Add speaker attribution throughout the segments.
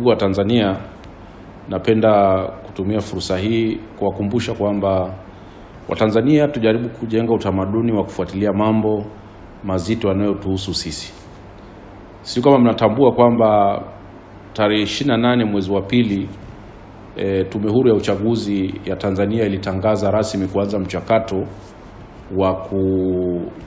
Speaker 1: Ndugu wa Tanzania, napenda kutumia fursa hii kuwakumbusha kwamba Watanzania tujaribu kujenga utamaduni wa kufuatilia mambo mazito yanayotuhusu sisi. Sio kama mnatambua kwamba tarehe 28 mwezi wa pili Tume Huru ya Uchaguzi ya Tanzania ilitangaza rasmi kuanza mchakato wa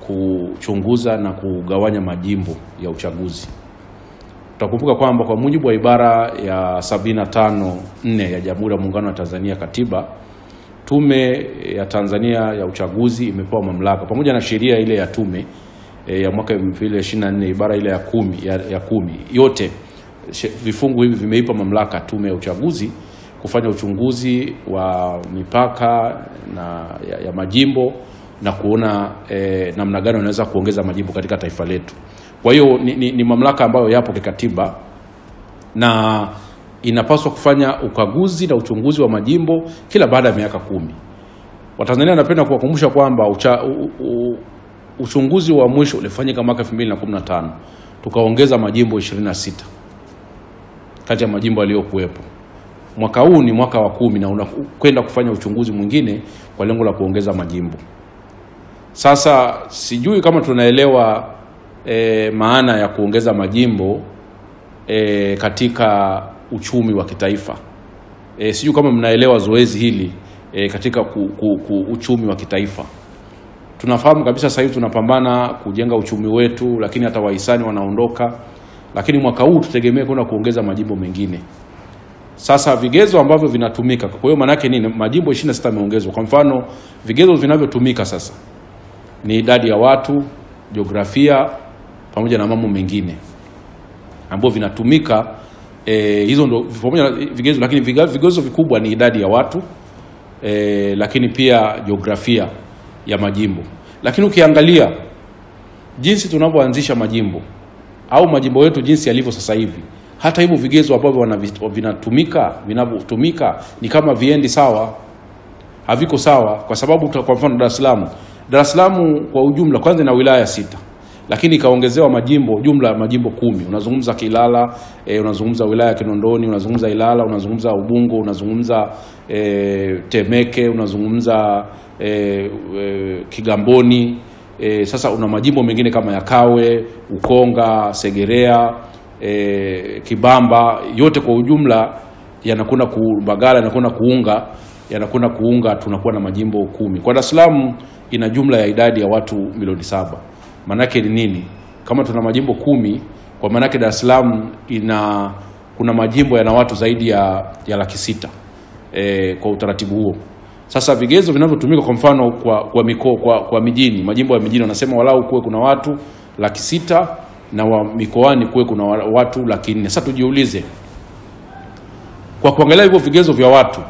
Speaker 1: kuchunguza na kugawanya majimbo ya uchaguzi. Tutakumbuka kwamba kwa mujibu wa ibara ya 75(4) ya Jamhuri ya Muungano wa Tanzania Katiba, Tume ya Tanzania ya Uchaguzi imepewa mamlaka pamoja na sheria ile ya tume ya mwaka 2024 ibara ile ya 10 yote vifungu hivi vimeipa mamlaka Tume ya Uchaguzi kufanya uchunguzi wa mipaka ya majimbo na kuona namna gani wanaweza kuongeza majimbo katika taifa letu. Kwa hiyo ni mamlaka ambayo yapo kikatiba na inapaswa kufanya ukaguzi na uchunguzi wa majimbo kila baada ya miaka 10. Watanzania napenda kuwakumbusha kwamba uchunguzi wa mwisho ulifanyika mwaka 2015. Tukaongeza majimbo 26 kati ya majimbo yaliyokuwepo. Mwaka huu ni mwaka wa 10 na unakwenda kufanya uchunguzi mwingine kwa lengo la kuongeza majimbo. Sasa sijui kama tunaelewa maana ya kuongeza majimbo katika uchumi wa kitaifa. Sijui kama mnaelewa zoezi hili katika uchumi wa kitaifa. Tunafahamu kabisa sasa hivi tunapambana kujenga uchumi wetu, lakini hata wahisani wanaondoka, lakini mwaka huu tutegemea kwenda kuongeza majimbo mengine. Sasa vigezo ambavyo vinatumika, kwa hiyo maana yake nini? Majimbo 26 yameongezwa. Kwa mfano, vigezo vinavyotumika sasa ni idadi ya watu, jiografia pamoja na mambo mengine ambavyo vinatumika. Hizo ndio pamoja na vigezo, lakini vigezo vikubwa ni idadi ya watu, lakini pia jiografia ya majimbo. Lakini ukiangalia jinsi tunavyoanzisha majimbo au majimbo yetu jinsi yalivyo sasa hivi, hata hivyo vigezo ambavyo vinavyotumika ni kama viendi sawa, haviko sawa. Kwa sababu kwa mfano Dar es Salaam kwa ujumla kwanza ina wilaya 6, lakini ikaongezewa majimbo, jumla majimbo 10. Unazungumza Kilala, unazungumza wilaya ya Kinondoni, unazungumza Ilala, unazungumza Ubungo, unazungumza Temeke, unazungumza Kigamboni. Sasa una majimbo mengine kama ya Kawe, Ukonga, Segerea, Kibamba, yote kwa ujumla yanakwenda Mbagala, yanakwenda kuunga tunakuwa na majimbo 10. Kwa Dar es Salaam ina jumla ya idadi ya watu milioni 7. Maana yake ni nini? Kama tuna majimbo 10, kwa maana yake Dar es Salaam kuna majimbo yana watu zaidi ya 600,000 kwa utaratibu huo. Sasa vigezo vinavyotumika kwa mfano kwa mikoa, kwa mijini, majimbo ya mijini wanasema walau kuwe kuna watu 600,000 na wa mikoani kuwe kuna watu 400,000. Sasa tujiulize, kwa kuangalia hivyo vigezo vya watu,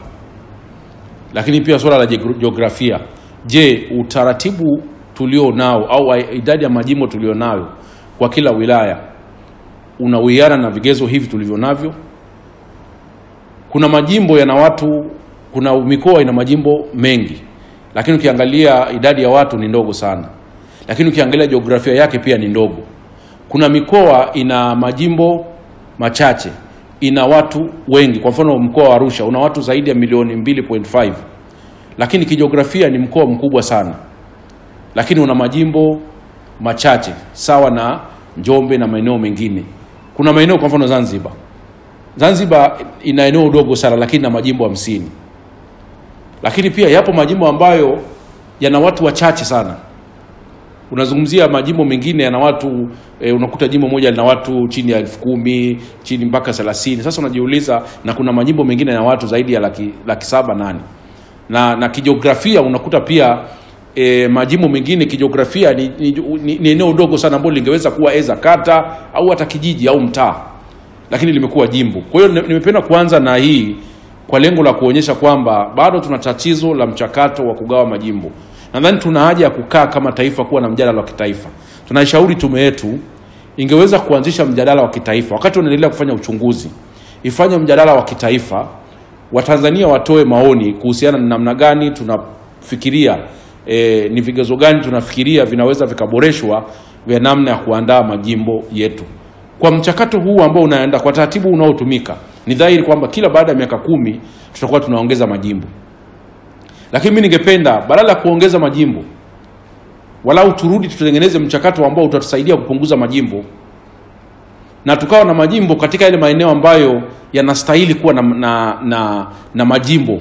Speaker 1: lakini pia swala la jiografia, je, utaratibu tulio nao au idadi ya majimbo tulio nayo kwa kila wilaya unawiana na vigezo hivi tulivyo navyo? Kuna majimbo yana watu, kuna mikoa ina majimbo mengi, lakini ukiangalia idadi ya watu ni ndogo sana, lakini ukiangalia jiografia yake pia ni ndogo. Kuna mikoa ina majimbo machache, ina watu wengi. Kwa mfano mkoa wa Arusha una watu zaidi ya milioni 2.5, lakini kijiografia ni mkoa mkubwa sana, lakini una majimbo machache sawa na Njombe na maeneo mengine. Kuna maeneo kwa mfano Zanzibar ina eneo dogo sana, lakini na majimbo 50. Lakini pia yapo majimbo ambayo yana watu wachache sana. Unazungumzia majimbo mengine yana watu unakuta jimbo moja lina watu chini ya 10,000, chini mpaka 30. Sasa unajiuliza, na kuna majimbo mengine yana watu zaidi ya 7-8. Na kijiografia unakuta pia majimbo mengine kijiografia ni eneo dogo sana ambalo lingeweza kuwa kata au hata kijiji au mtaa, lakini limekuwa jimbo. Kwa hiyo nimependa kuanza na hii kwa lengo la kuonyesha kwamba bado tuna tatizo la mchakato wa kugawa majimbo. Nadhani tuna haja ya kukaa kama taifa kuwa na mjadala wa kitaifa. Tunaishauri tume yetu ingeweza kuanzisha mjadala wa kitaifa wakati wanaendelea kufanya uchunguzi. Ifanye mjadala wa kitaifa, Watanzania watoe maoni kuhusiana na namna gani tunafikiria, ni vigezo gani tunafikiria vinaweza vikaboreshwa vya namna ya kuandaa majimbo yetu. Kwa mchakato huu ambao unaenda kwa taratibu unaotumika, Ni dhahiri kwamba kila baada ya miaka 10 tutakuwa tunaongeza majimbo. Lakini mimi ningependa badala ya kuongeza majimbo, walau turudi tutengeneze mchakato ambao utatusaidia kupunguza majimbo, na tukawa na majimbo katika ile maeneo ambayo yanastahili kuwa na majimbo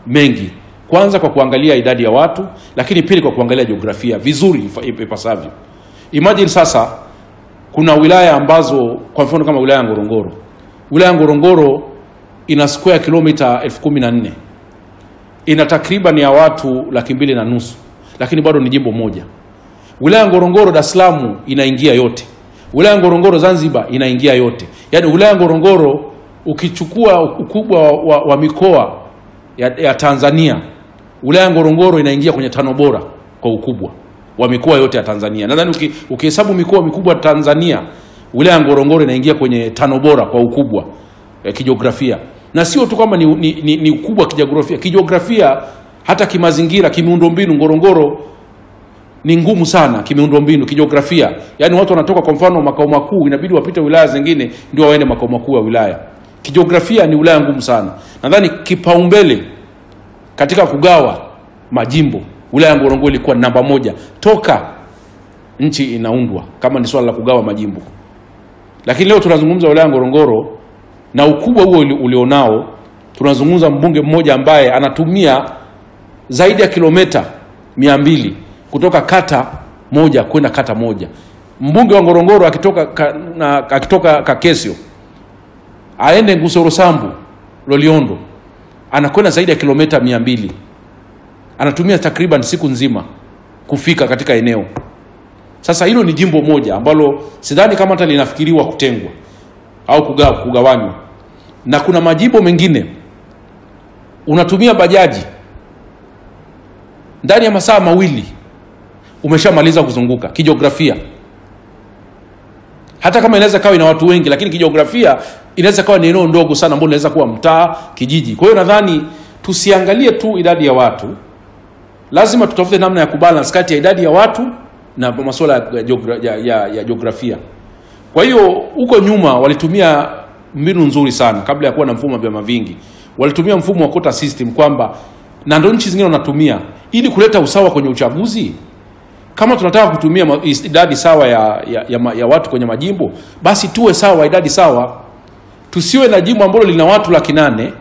Speaker 1: mengi. Kwanza kwa kuangalia idadi ya watu, lakini pili kwa kuangalia jiografia vizuri ipasavyo. Imagine sasa kuna wilaya ambazo, kwa mfano kama wilaya ya Ngorongoro. Wilaya ya Ngorongoro ina square kilomita 14,000. Ina takriban ya watu 250,000, lakini bado ni jimbo moja. Wilaya ya Ngorongoro Dar es Salaam inaingia yote. Wilaya ya Ngorongoro Zanzibar inaingia yote. Yaani wilaya ya Ngorongoro ukichukua ukubwa wa mikoa ya Tanzania, wilaya ya Ngorongoro inaingia kwenye 5 bora kwa ukubwa wa mikoa yote ya Tanzania. Nadhani ukihesabu mikoa mikubwa Tanzania, wilaya ya Ngorongoro inaingia kwenye 5 bora kwa ukubwa kijiografia. Na sio tu kama ni ukubwa kijiografia. Kijiografia hata kimazingira, kimiundombinu, Ngorongoro ni ngumu sana kimiundombinu, kijiografia. Yaani watu wanatoka kwa mfano makao makuu inabidi wapite wilaya zingine ndio waende makao makuu ya wilaya. Kijiografia ni wilaya ngumu sana. Nadhani kipaumbele katika kugawa majimbo, wilaya ya Ngorongoro ilikuwa namba 1 toka nchi inaundwa kama ni swala la kugawa majimbo. Lakini leo tunazungumza wilaya ya Ngorongoro na ukubwa huo ulionao, tunazungumza mbunge mmoja ambaye anatumia zaidi ya kilomita 200 kutoka kata moja kwenda kata moja. Mbunge wa Ngorongoro akitoka Kakesio aende Ngusoro Sambu Loliondo anakwenda zaidi ya kilomita 200. Anatumia takriban siku nzima kufika katika eneo. Sasa hilo ni jimbo moja ambalo sidhani kama hata linafikiriwa kutengwa au kugawanywa. Na kuna majimbo mengine unatumia bajaji ndani ya masaa 2 umeshamaliza kuzunguka kijiografia. Hata kama inaweza kawa ina watu wengi, lakini kijiografia inaweza kawa ni eneo ndogo sana ambalo inaweza kuwa mtaa, kijiji. Kwa hiyo nadhani tusiangalie tu idadi ya watu. Lazima tutafute namna ya kubalance kati ya idadi ya watu na masuala ya jiografia. Kwa hiyo huko nyuma walitumia mbinu nzuri sana kabla ya kuwa na mfumo wa vyama vingi. Walitumia mfumo wa quota system kwamba, na ndio nchi zingine wanatumia ili kuleta usawa kwenye uchaguzi. Kama tunataka kutumia idadi sawa ya watu kwenye majimbo, basi tuwe sawa idadi sawa. Tusiwe na jimbo ambalo lina watu 800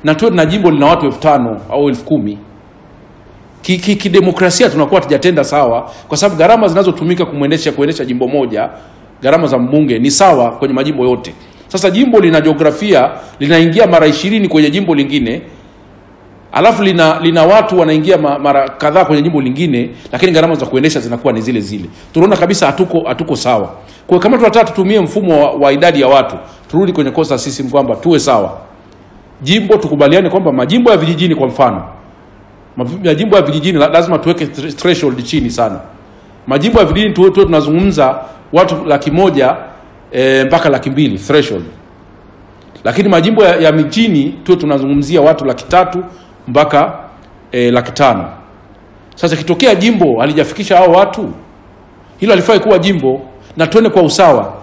Speaker 1: na tuwe na jimbo lina watu 5,000 au 10,000. Kidemokrasia tunakuwa tujatenda sawa, kwa sababu gharama zinazotumika kuendesha jimbo moja, gharama za mbunge ni sawa kwenye majimbo yote. Sasa jimbo lina jiografia linaingia mara 20 kwenye jimbo lingine, alafu lina watu wanaingia mara kadhaa kwenye jimbo lingine, lakini gharama za kuendesha zinakuwa ni zile zile. Tunaona kabisa hatuko sawa. Kwa kama tunataka tutumie mfumo wa idadi ya watu, turudi kwenye quota system kwamba tuwe sawa. Jimbo tukubaliane kwamba majimbo ya vijijini, kwa mfano majimbo ya vijijini lazima tuweke threshold chini sana. Majimbo ya vijijini tuwe tunazungumza watu 100,000 mpaka 200,000 threshold. Lakini majimbo ya mijini tuwe tunazungumzia watu 300,000 mpaka 500,000. Sasa kitokea jimbo halijafikisha hao watu, hilo halifai kuwa jimbo, na tuone kwa usawa,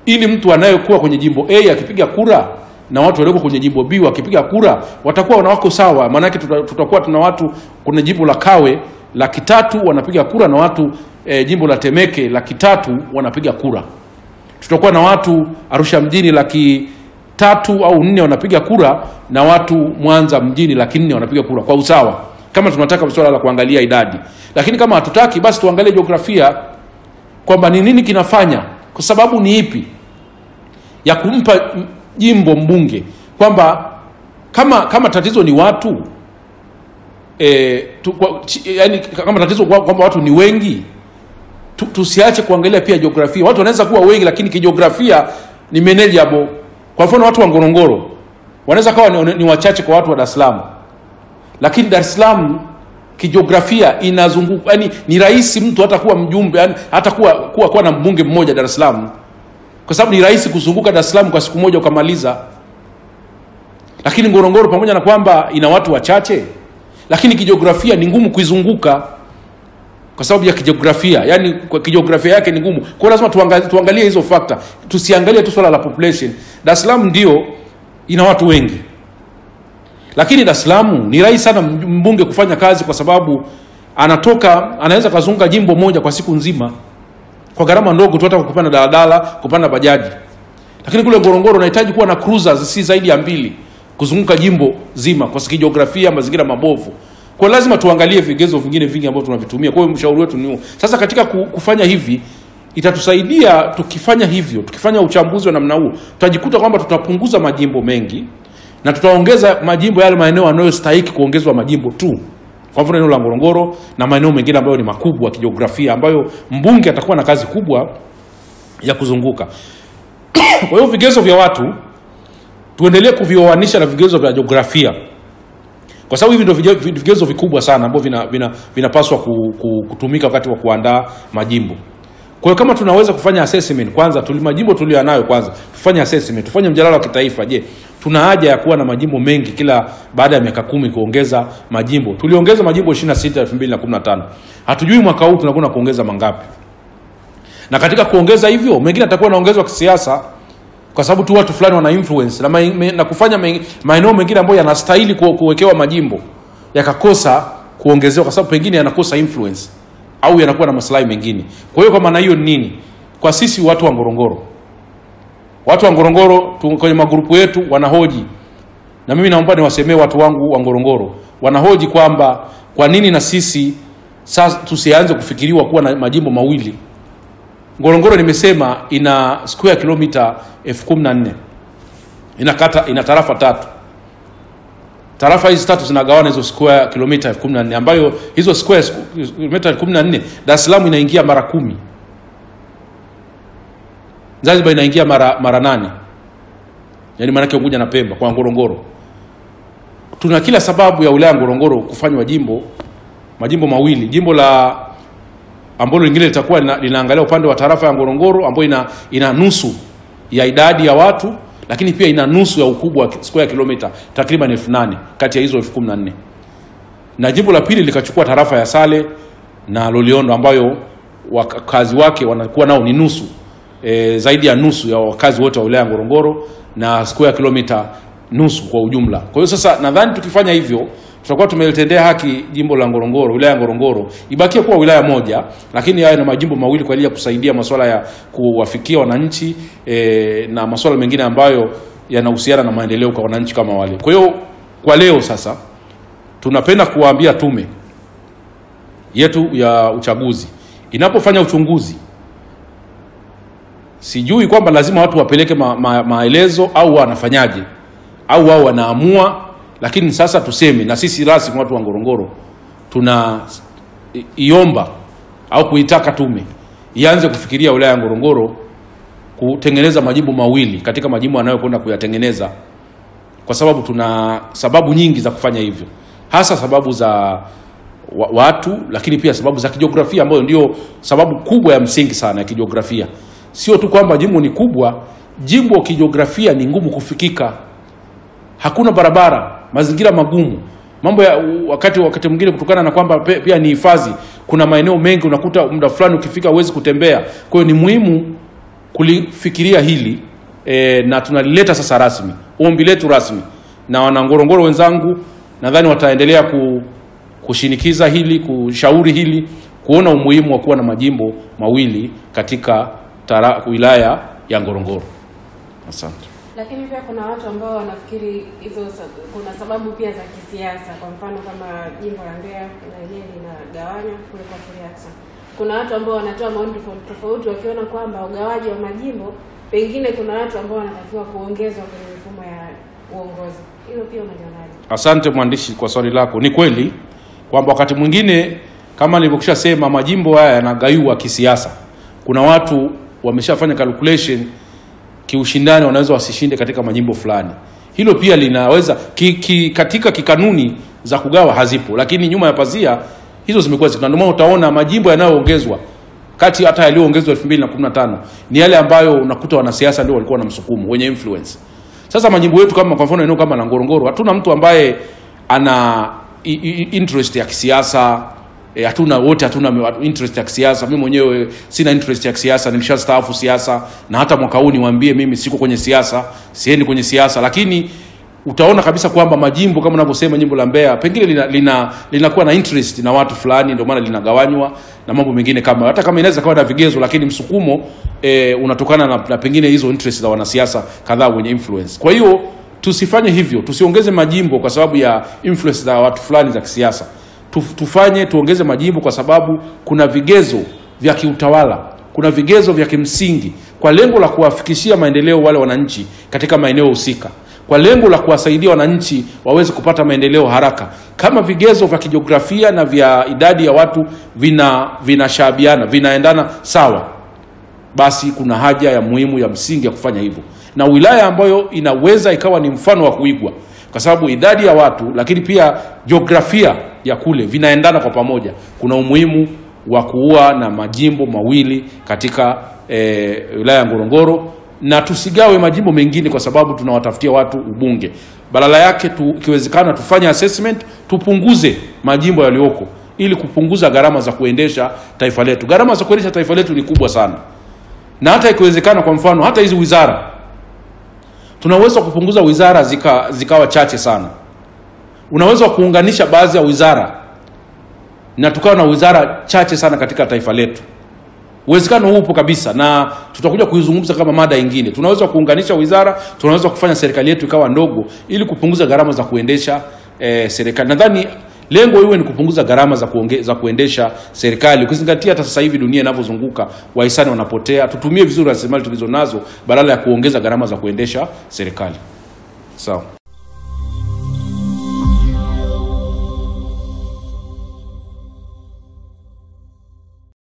Speaker 1: ili mtu anayekuwa kwenye jimbo A akipiga kura na watu walioko kwenye jimbo B wakipiga kura watakuwa wako sawa. Maana yake tutakuwa tuna watu kuna jimbo la Kawe 300,000 wanapiga kura na watu jimbo la Temeke 300,000 wanapiga kura. Tutakuwa na watu Arusha mjini 300,000 au 4 wanapiga kura na watu Mwanza mjini 400,000 wanapiga kura kwa usawa, kama tunataka swala la kuangalia idadi. Lakini kama hatutaki, basi tuangalie jiografia kwamba ni nini kinafanya, kwa sababu ni ipi ya kumpa jimbo mbunge, kwamba kama tatizo ni watu yani kama tatizo kwamba watu ni wengi, tusiache kuangalia pia jiografia. Watu wanaweza kuwa wengi lakini kijiografia ni manageable. Kwa mfano watu wa Ngorongoro wanaweza kawa ni wachache kwa watu wa Dar es Salaam, lakini Dar es Salaam kijiografia inazunguka, yani ni rahisi mtu hata kuwa mjumbe, yani hata kuwa na mbunge mmoja Dar es Salaam, kwa sababu ni rahisi kuzunguka Dar es Salaam kwa siku moja ukamaliza. Lakini Ngorongoro pamoja na kwamba ina watu wachache, lakini kijiografia ni ngumu kuizunguka kwa sababu ya kijiografia, yani kwa kijiografia yake ni ngumu. Kwa lazima tuangalie hizo factor, tusiangalie tu swala la population. Dar es Salaam ndio ina watu wengi. Lakini Dar es Salaam ni rahisi sana mbunge kufanya kazi, kwa sababu anaweza kuzunguka jimbo moja kwa siku nzima kwa gharama ndogo tu, hata kupanda daladala, kupanda bajaji. Lakini kule Ngorongoro unahitaji kuwa na cruisers si zaidi ya 2 kuzunguka jimbo zima, kwa sababu jiografia, mazingira mabovu. Kwa lazima tuangalie vigezo vingine vingi ambavyo tunavitumia. Kwa hiyo mshauri wetu ni sasa, katika kufanya hivi itatusaidia. Tukifanya hivyo, tukifanya uchambuzi wa namna huu, tutajikuta kwamba tutapunguza majimbo mengi na tutaongeza majimbo yale maeneo yanayostahili kuongezwa majimbo tu. Kwa mfano eneo la Ngorongoro na maeneo mengine ambayo ni makubwa kijiografia, ambayo mbunge atakuwa na kazi kubwa ya kuzunguka. Kwa hiyo vigezo vya watu tuendelee kuvioanisha na vigezo vya jiografia, kwa sababu hivi ndio vigezo vikubwa sana ambavyo vinapaswa kutumika wakati wa kuandaa majimbo. Kwa hiyo kama tunaweza kufanya assessment kwanza, majimbo tulionayo kwanza tufanye assessment, tufanye mjadala wa kitaifa. Je, tuna haja ya kuwa na majimbo mengi kila baada ya miaka 10 kuongeza majimbo? Tuliongeza majimbo 26 2015. Hatujui mwaka huu tunakwenda kuongeza mangapi. Na katika kuongeza hivyo, mengine atakuwa naongezwa kisiasa, kwa sababu tu watu fulani wana influence na kufanya maeneo mengine ambayo yanastahili kuwekewa majimbo yakakosa kuongezewa, kwa sababu pengine yanakosa influence au yanakuwa na maslahi mengine. Kwa hiyo kwa maana hiyo nini? Kwa sisi watu wa Ngorongoro, kwenye magrupu yetu wanahoji, na mimi naomba niwasemee watu wangu wa Ngorongoro, wanahoji kwamba kwa nini na sisi sasa tusianze kufikiriwa kuwa na majimbo mawili. Ngorongoro nimesema ina square kilomita 14,000. Ina tarafa 3. Tarafa hizi 3 zinagawana hizo square kilomita 14,000, ambayo hizo square kilomita 14 Dar es Salaam inaingia mara 10. Zanzibar inaingia mara 8. Yaani maana yake Unguja na Pemba kwa Ngorongoro. Tuna kila sababu ya wilaya Ngorongoro kufanywa majimbo mawili. Jimbo la ambalo lingine litakuwa linaangalia upande wa tarafa ya Ngorongoro, ambayo ina nusu ya idadi ya watu, lakini pia ina nusu ya ukubwa wa square kilomita takriban 8,000 kati ya hizo 14,000. Na jimbo la pili likachukua tarafa ya Sale na Loliondo, ambayo wakazi wake wanakuwa nao ni nusu, zaidi ya nusu ya wakazi wote wa wilaya ya Ngorongoro, na square kilomita nusu kwa ujumla. Kwa hiyo sasa nadhani tukifanya hivyo tutakuwa tumelitendea haki jimbo la Ngorongoro, wilaya ya Ngorongoro ibakie kuwa wilaya moja, lakini yawe na majimbo mawili kwa ajili ya kusaidia masuala ya kuwafikia wananchi na masuala mengine ambayo yanahusiana na maendeleo kwa wananchi kama wale. Kwa hiyo kwa leo sasa tunapenda kuwaambia tume yetu ya uchaguzi inapofanya uchunguzi, sijui kwamba lazima watu wapeleke maelezo au wanafanyaje au wao wanaamua, lakini sasa tuseme na sisi rasmi watu wa Ngorongoro tunaiomba au kuitaka tume ianze kufikiria wilaya ya Ngorongoro kutengeneza majimbo mawili katika majimbo anayokwenda kuyatengeneza, kwa sababu tuna sababu nyingi za kufanya hivyo, hasa sababu za watu, lakini pia sababu za kijiografia, ambayo ndio sababu kubwa ya msingi sana ya kijiografia. Sio tu kwamba jimbo ni kubwa, jimbo kijiografia ni ngumu kufikika. Hakuna barabara, mazingira magumu. Mambo ya wakati mwingine kutokana na kwamba pia ni hifadhi, kuna maeneo mengi unakuta muda fulani ukifika huwezi kutembea. Kwa hiyo ni muhimu kulifikiria hili na tunalileta sasa rasmi, ombi letu rasmi, na wana Ngorongoro wenzangu nadhani wataendelea kushinikiza hili, kushauri hili, kuona umuhimu wa kuwa na majimbo mawili katika wilaya ya Ngorongoro. Asante.
Speaker 2: Lakini pia kuna watu ambao wanafikiri kuna sababu pia za kisiasa. Kwa mfano kama jimbo la Mbeya na yenyewe linagawanywa kule kwa Kiriaksa. Kuna watu ambao wanatoa maoni tofauti wakiona kwamba ugawaji wa majimbo pengine kuna watu ambao wanatakiwa kuongezwa kwenye mifumo ya uongozi. Hilo pia unalionaje? Asante
Speaker 1: mwandishi kwa swali lako. Ni kweli kwamba wakati mwingine kama nilivyokushasema majimbo haya yanagaiwa kisiasa. Kuna watu wameshafanya calculation kiushindani wanaweza wasishinde katika majimbo fulani. Hilo pia linaweza katika kikanuni za kugawa hazipo, lakini nyuma ya pazia hizo zimekuwa zikana. Ndio maana utaona majimbo yanayoongezwa kati hata yaliyoongezwa 2015 ni yale ambayo unakuta wanasiasa ndio walikuwa na msukumo, wenye influence. Sasa majimbo yetu kama kwa mfano eneo kama Ngorongoro, hatuna mtu ambaye ana interest ya kisiasa hatuna interest ya kisiasa. Mimi mwenyewe sina interest ya kisiasa, nilishastaafu siasa, na hata mwaka huu niwaambie mimi siko kwenye siasa, siendi kwenye siasa. Lakini utaona kabisa kwamba majimbo kama unavyosema jimbo la Mbeya pengine linakuwa na interest na watu fulani, ndio maana linagawanywa na mambo mengine, kama hata kama inaweza kuwa na vigezo, lakini msukumo unatokana na pengine hizo interest za wanasiasa kadhaa wenye influence. Kwa hiyo tusifanye hivyo, tusiongeze majimbo kwa sababu ya influence za watu fulani za kisiasa. Tuongeze majimbo kwa sababu kuna vigezo vya kiutawala, kuna vigezo vya kimsingi kwa lengo la kuwafikishia maendeleo wale wananchi katika maeneo husika, kwa lengo la kuwasaidia wananchi waweze kupata maendeleo haraka. Kama vigezo vya kijiografia na vya idadi ya watu vinashabiana, vinaendana sawa, basi kuna haja ya muhimu ya msingi ya kufanya hivyo. Na wilaya ambayo inaweza ikawa ni mfano wa kuigwa kwa sababu idadi ya watu lakini pia jiografia ya kule vinaendana kwa pamoja, kuna umuhimu wa kuwa na majimbo mawili katika wilaya ya Ngorongoro, na tusigawe majimbo mengine kwa sababu tunawatafutia watu ubunge. Badala yake ikiwezekana tufanye assessment, tupunguze majimbo yaliyoko ili kupunguza gharama za kuendesha taifa letu. Gharama za kuendesha taifa letu ni kubwa sana. Na hata ikiwezekana, kwa mfano, hata hizi wizara tunaweza kupunguza wizara zikawa chache sana. Unaweza kuunganisha baadhi ya wizara na tukawa na wizara chache sana katika taifa letu. Uwezekano huu upo kabisa, na tutakuja kuizungumza kama mada nyingine. Tunaweza kuunganisha wizara, tunaweza kufanya serikali yetu ikawa ndogo ili kupunguza gharama za kuendesha serikali. Nadhani lengo iwe ni kupunguza gharama za kuendesha serikali, ukizingatia hata sasa hivi dunia inavyozunguka, wahisani wanapotea. Tutumie vizuri rasilimali tulizonazo badala ya kuongeza gharama za kuendesha serikali. Sawa.